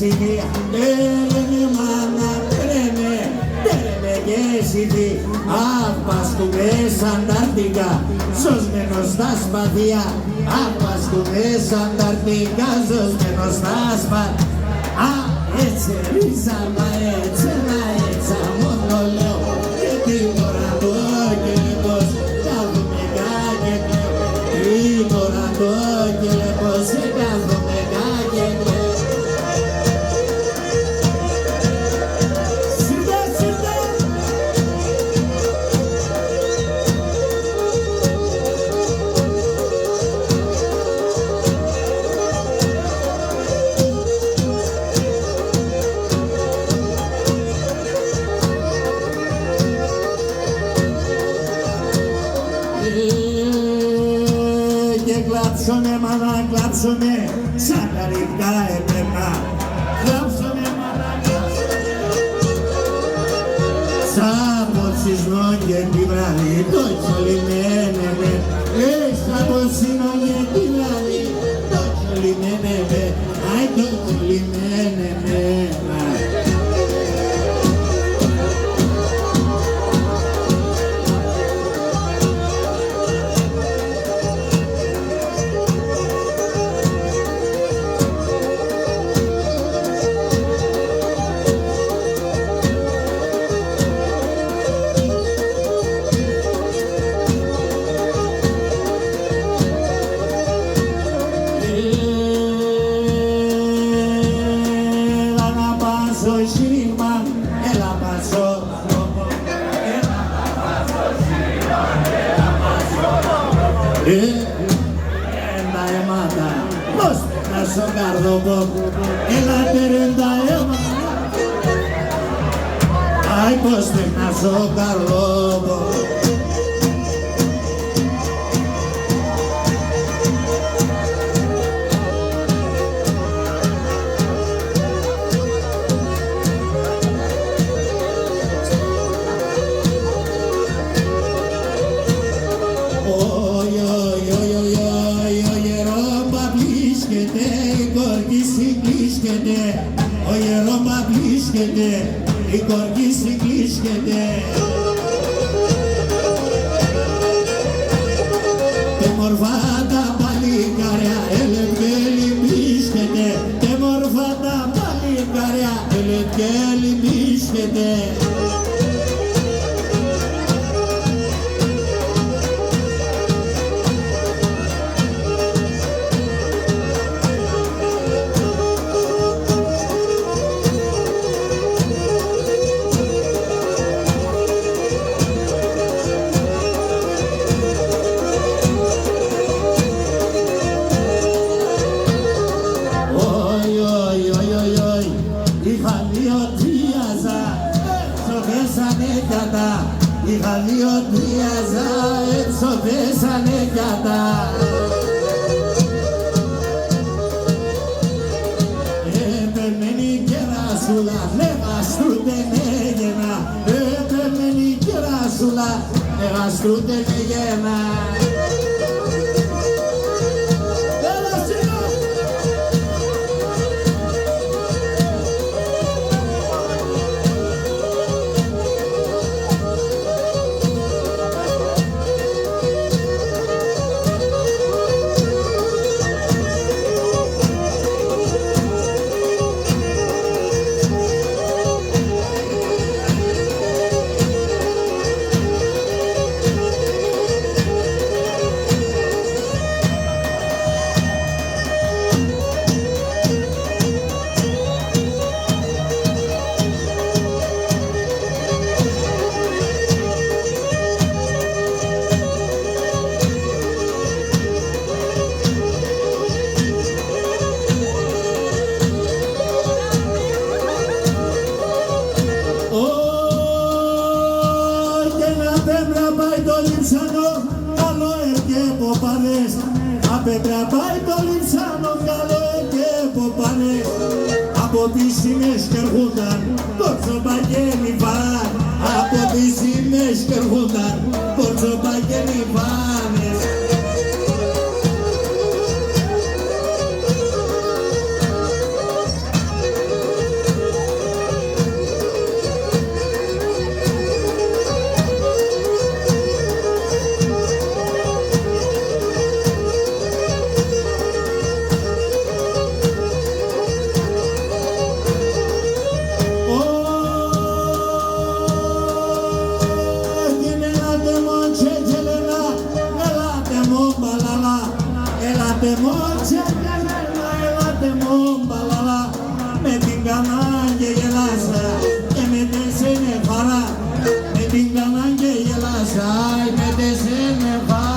εσύ τρέμε μάνα τρέμε και εσύ απασκούμε σαν τα Ανταρτικά σωσμένος στα σπαθιά απασκούμε σαν τα Ανταρτικά σωσμένος στα σπαθιά έτσι ρίζα μα έτσι μόνο λέω και τώρα το κελεπός κάθομαι κάκε τώρα το κελεπός κάθομαι κάκε κλάψουνε μάνα κλάψουνε σαν τα ρηπτά έπαιρνα κλάψουνε μάνα κλάψουνε σαν τον σεισμό και τη βράδυ το κιολιμένε σαν τον σεισμό και τη βράδυ το κιολιμένε αι το κιολιμένε τα αίματα πώς να στο καρδόπο έλατε ρε τα αίματα αι πώς να στο καρδόπο ο γερόμα πλήσκεται, η κορκή συγκλίσκεται. Τε μορφά τα παλικάρια, ελευκέλη μπίσκεται. Τε μορφά τα παλικάρια, ελευκέλη μπίσκεται. Είχα δύο-τρία έξω πέσανε κατά. Επεμένη κεράσουλα, λεγαστρούτε με γένα. Επεμένη κεράσουλα, λεγαστρούτε με γένα. Πέτρα πάει το Λιψάνο, καλό και ποπάνε. Από τις σημαίες και έρχονταν Πορτσοπαγγέλη βαν. Από τις σημαίες και έρχονταν Πορτσοπαγγέλη βάνες. μπαλαλά, έλατε μου τσεκανέλα, έλατε μου μπαλαλά, με την κανάγια γελάσα και με τεσσένε φαρά, με την κανάγια γελάσα και με τεσσένε φαρά.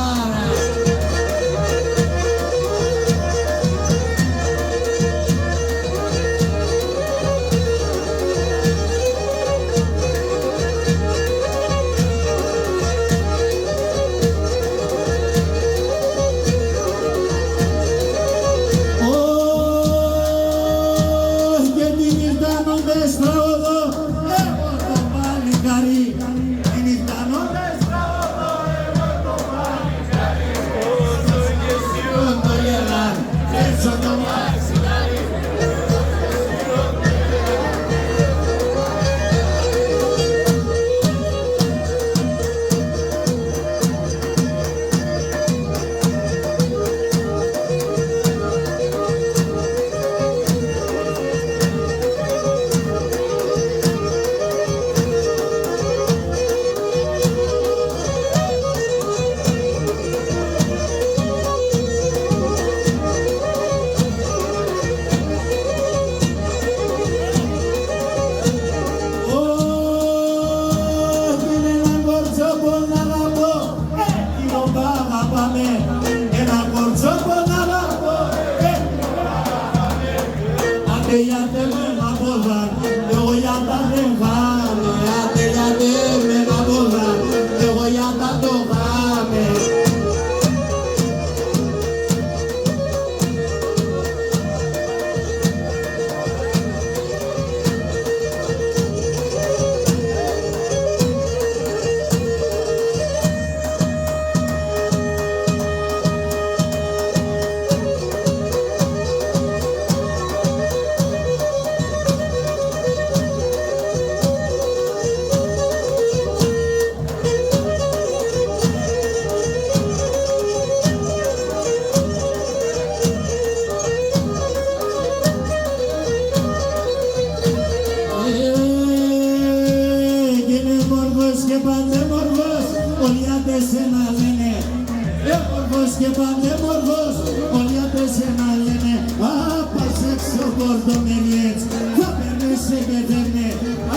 Και πανέμορφος, όλοι απ' εσένα λένε άπας έξω πορτομελιέτς, θα περνέσαι και φέρνε,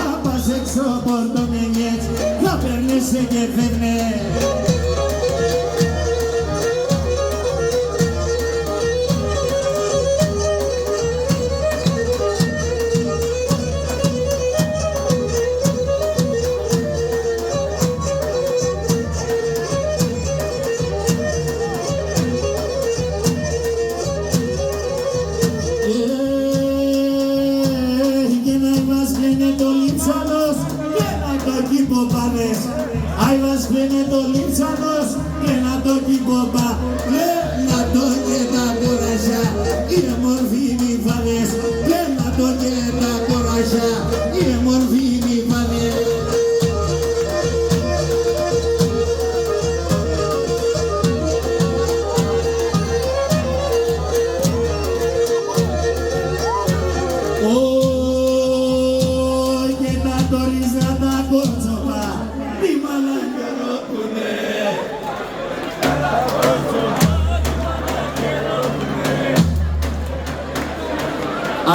άπας έξω πορτομελιέτς, θα περνέσαι και φέρνε. Άι μας κλείνε το λίψανος και να το κυποπά, να το και τα κορασιά, είναι μορφή μη φανές, να το και τα κορασιά, είναι μορφή μη φανές. Και τα τορίζα τα κότσοπα, τι μαλάκια ροπουνε.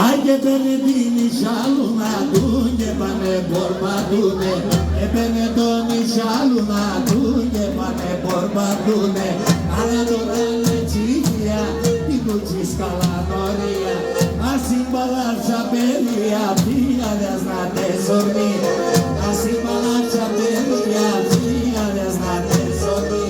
Άι και παίρνε την Ισάλουνα του και πάνε πορπατούνε, έπαιρνε τον Ισάλουνα του και πάνε πορπατούνε, αλλά τώρα είναι τσίχια, την κουτσί σκαλανόρια, ας συμπαλάτσα παιδιά, πήγαδες να τεσορμεί, ας συμπαλάτσα παιδιά, πήγαδες να τεσορμεί.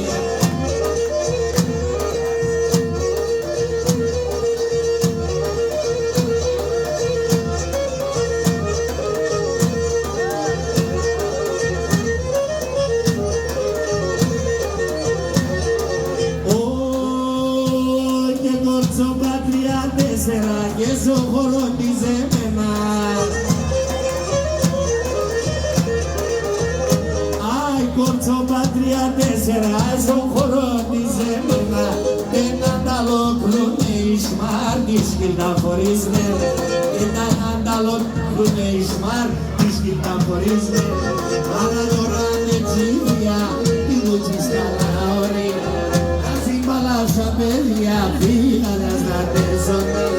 Και στο χώρο της εμένα, άι κόρτσο πατρία 4 στο χώρο της εμένα, έναν άλλο κρούνε Ισμάρ της κυλταφορίζνε, έναν άλλο κρούνε Ισμάρ της κυλταφορίζνε, αλλά τώρα είναι τσίβια, τη δούτσις καλά ωραία, ας συμπαλάς μπαλάζα παιδιά φύγανε να τέσσονται.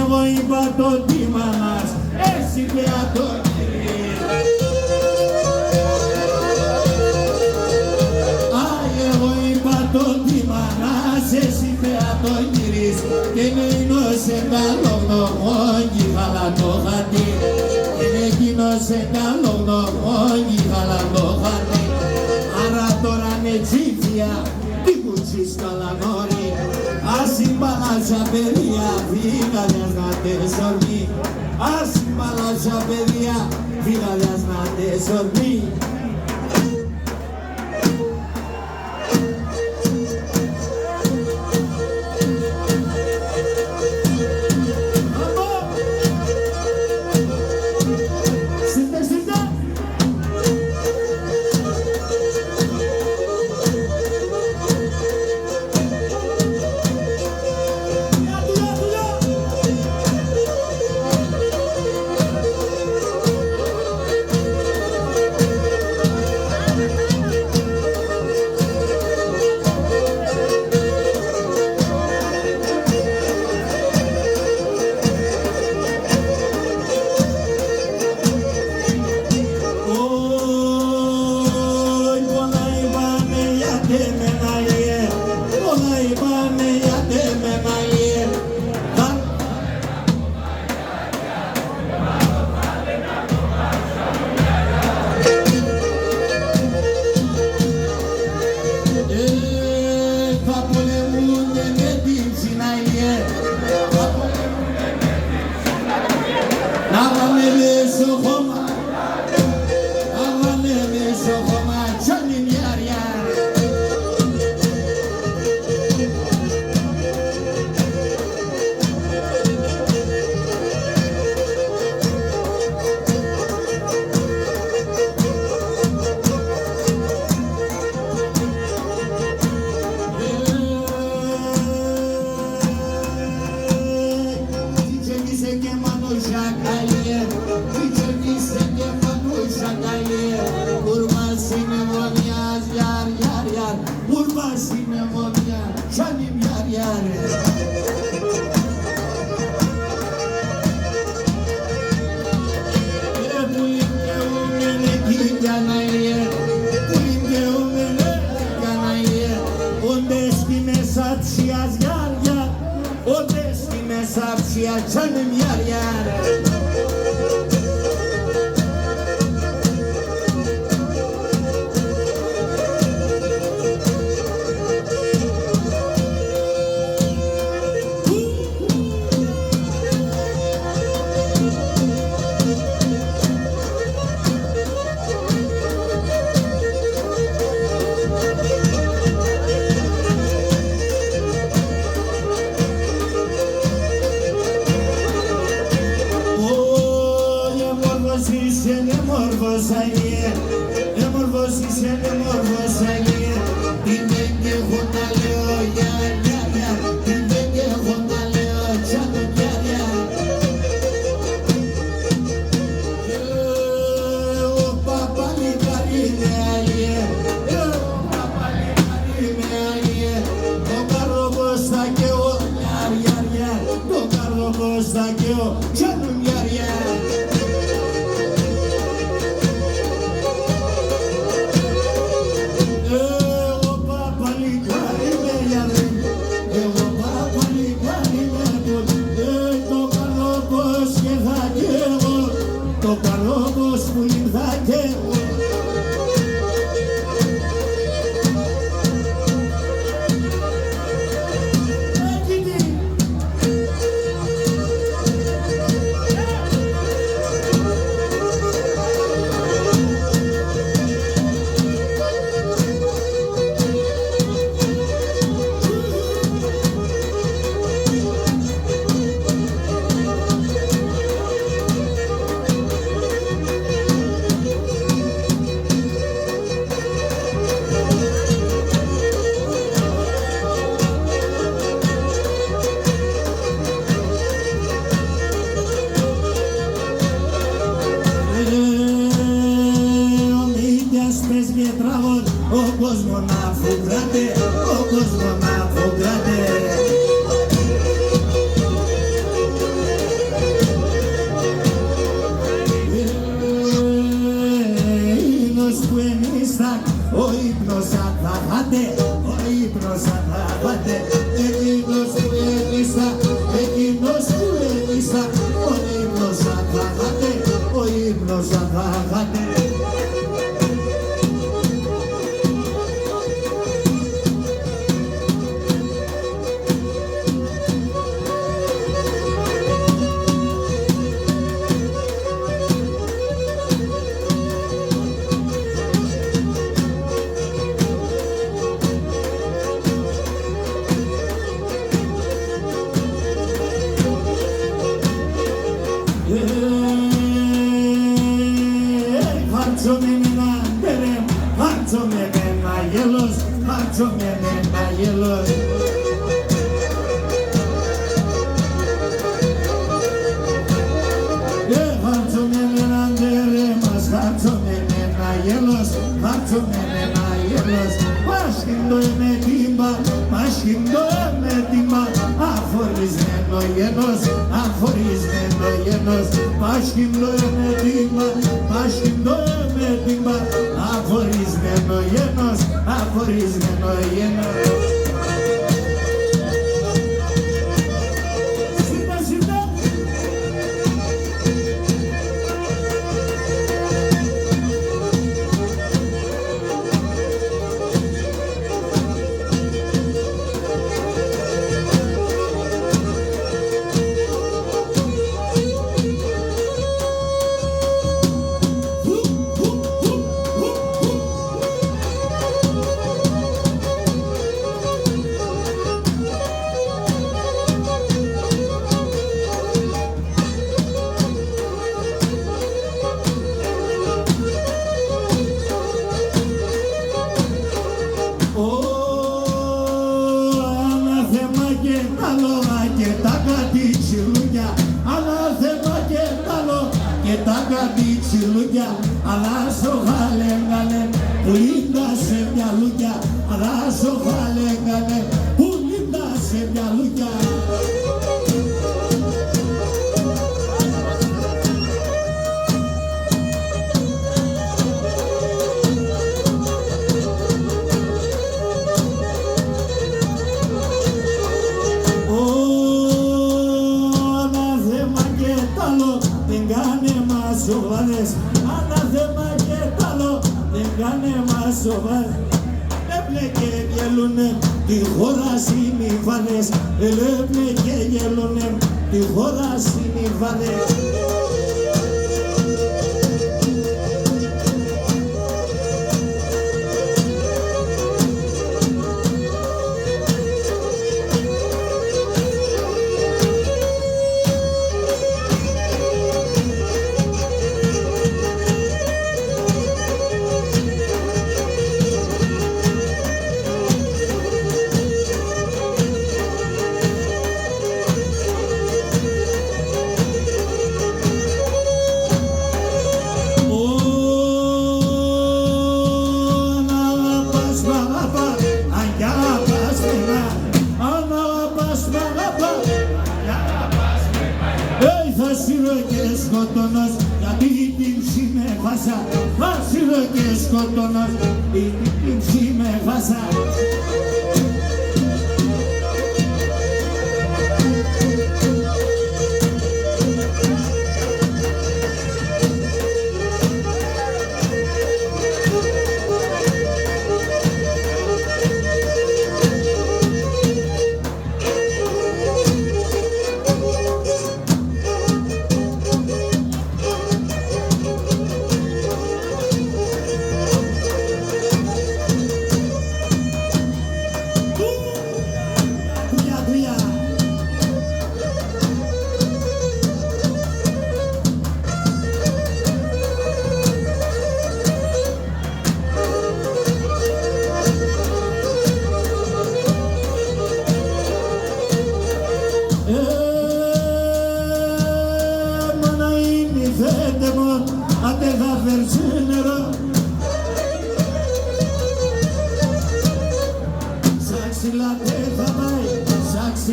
Εγώ είπα το τίμα μας, εσύ πια το γυρίς. Εγώ είπα το τίμα μας, εσύ πια το γυρίς. Και είναι εκείνος καλό γνωμόνι, χαλά το χατί. Είναι εκείνος καλό γνωμόνι, χαλά το χατί. Άρα τώρα είναι τσίφια, τι κουτσίς καλανόρι. Ασυμπαλάζα παιδιά, φύγαλιας να τεσορμεί. Ασυμπαλάζα παιδιά, φύγαλιας να τεσορμεί. Canım yar yar. τραγών, ο κόσμο να φουγκράτε, ο κόσμο να φουγκράτε. Που εμείς ο ύπνος αθαγάτε, ο ύπνος αθαγάτε. Εκείνος που εμείς εκείνος που εμείς ο ύπνος αθαγάτε, ο ύπνος αθαγάτε.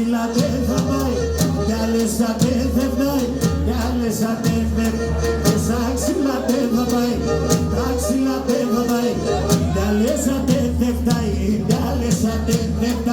ψηλά δεν θα πάει, κι άλλες δεν φτάει, κι άλλες δεν στα ξύλα δεν θα πάει, τα ξύλα δεν θα πάει, κι άλλες δεν φτάει, κι άλλες δεν φτάει.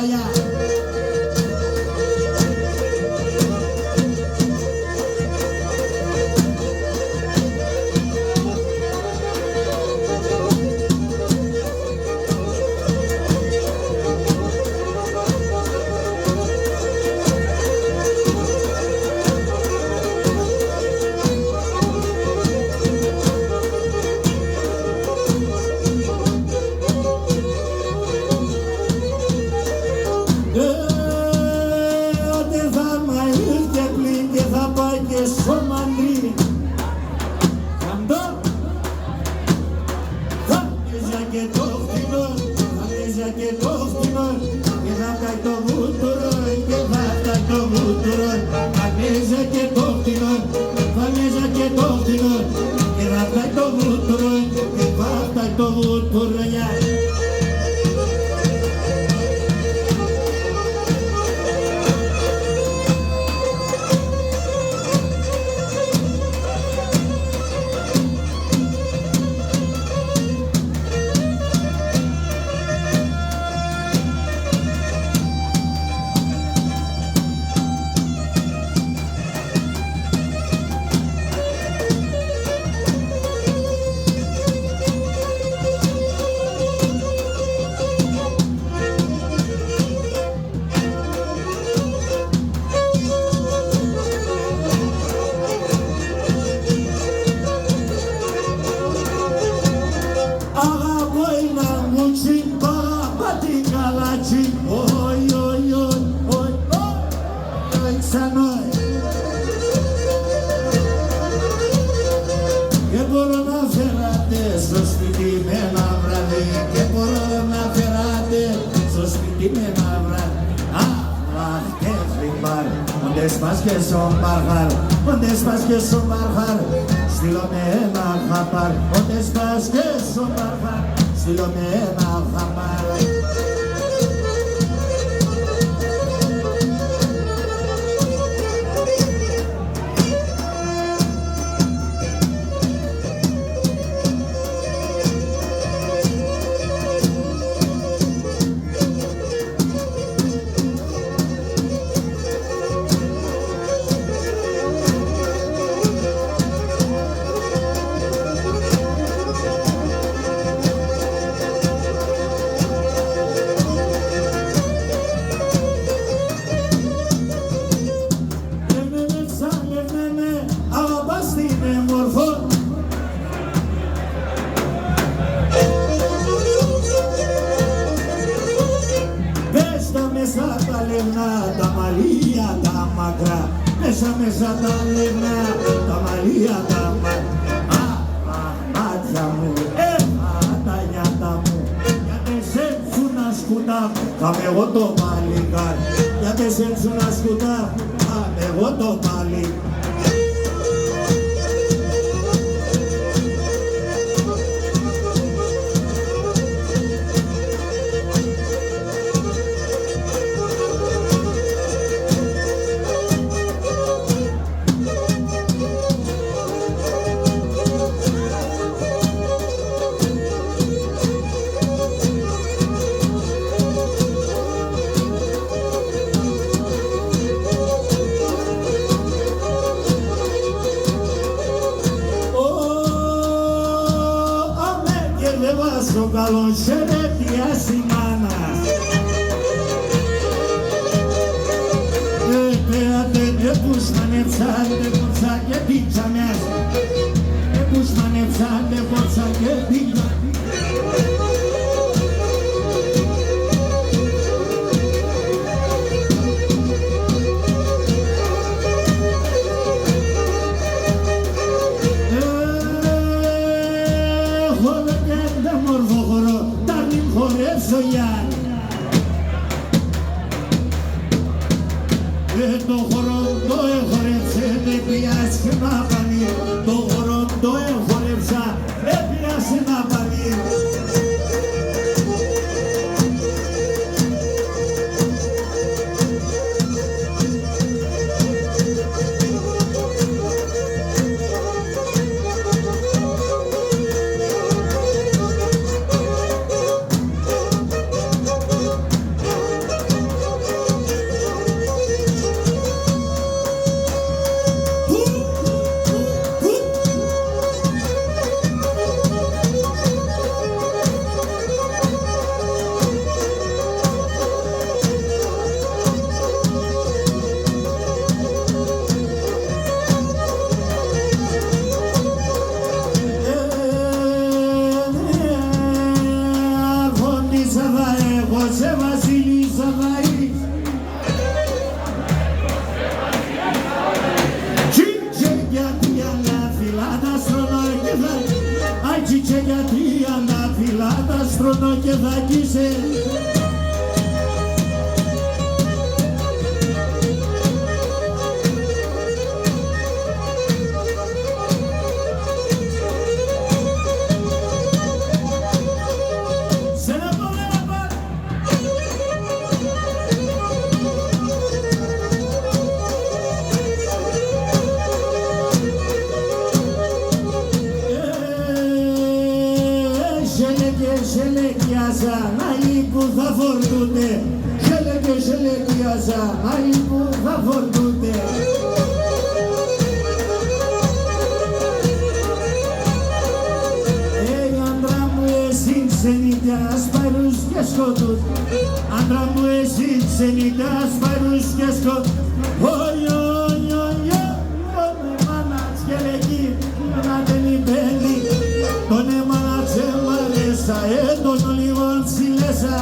σε βασίλισσα Βαρύ. Τσίτσε γιατί αναφυλάτα στρώνω και θα... Αι τσίτσε γιατί αναφυλάτα στρώνω και θα κοίσε. Άλλοι που θα φορτούνται, σελεκιάζαν, άλλοι που θα φορτούνται. Άντρα μου εσύ ξενιτάς παρούς και σκοτούς, άντρα μου εσύ ξενιτάς παρούς και σκοτούς. Οι, οι, οι, τον εμάνατς και λεκεί, να δεν υπέλει, τον εμάνατς εμαρέσα, τον ολίγον ψηλέσα.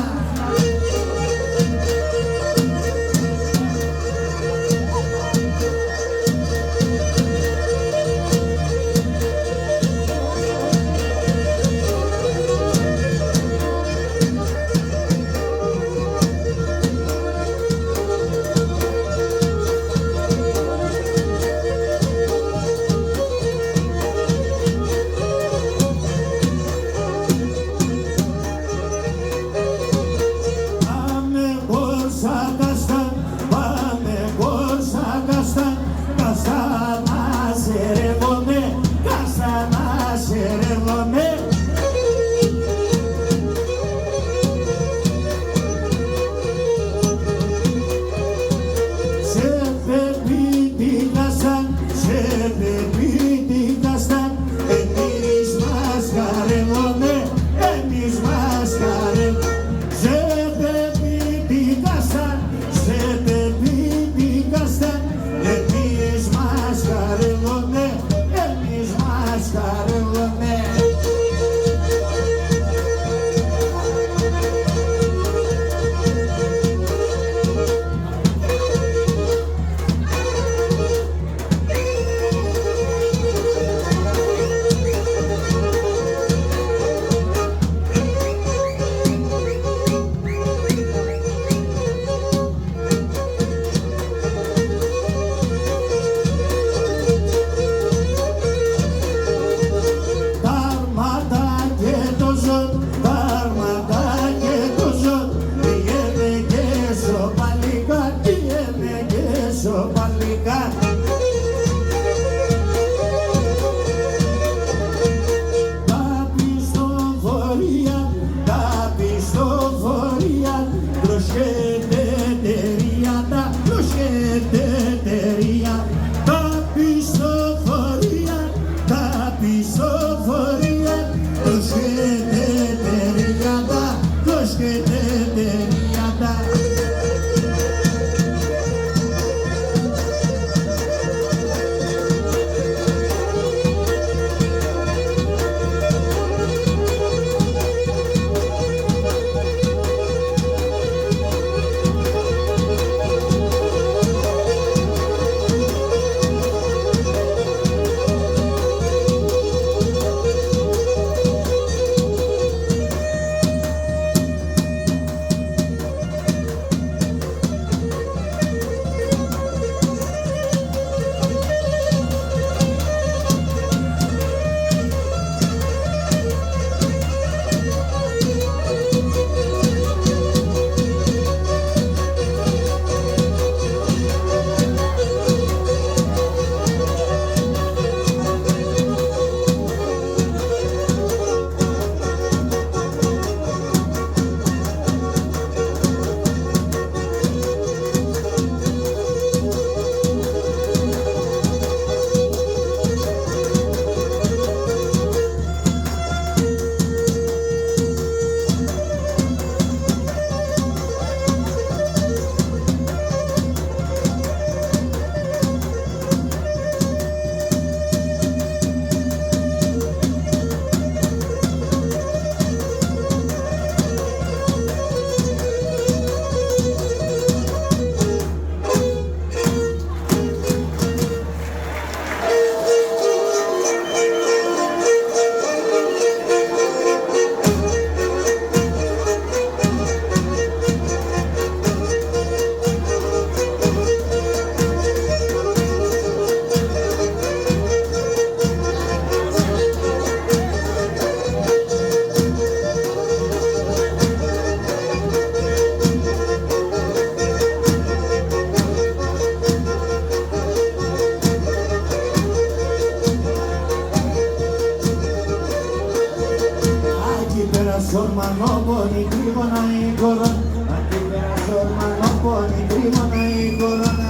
μανόπονη τρίγωνα η κορώνα. Αντί περάσω μανόπονη τρίγωνα η κορώνα.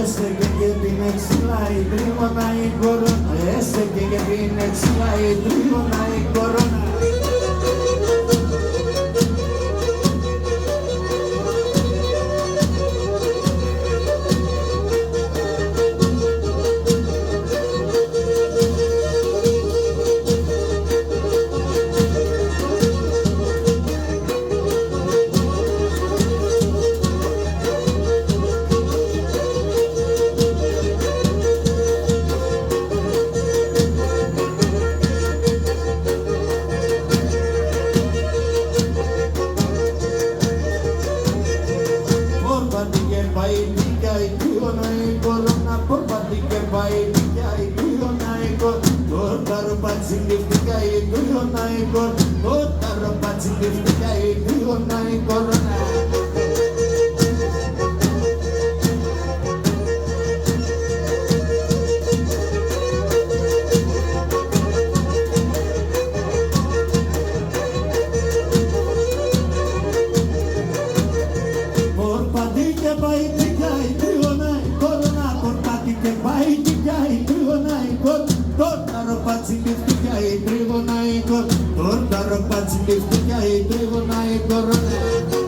Έστεκε και την εξήλα η τρίγωνα η κορώνα. Έστεκε και την εξήλα η τρίγωνα η κορώνα. Torta ropa, chile, y traigo una y corona.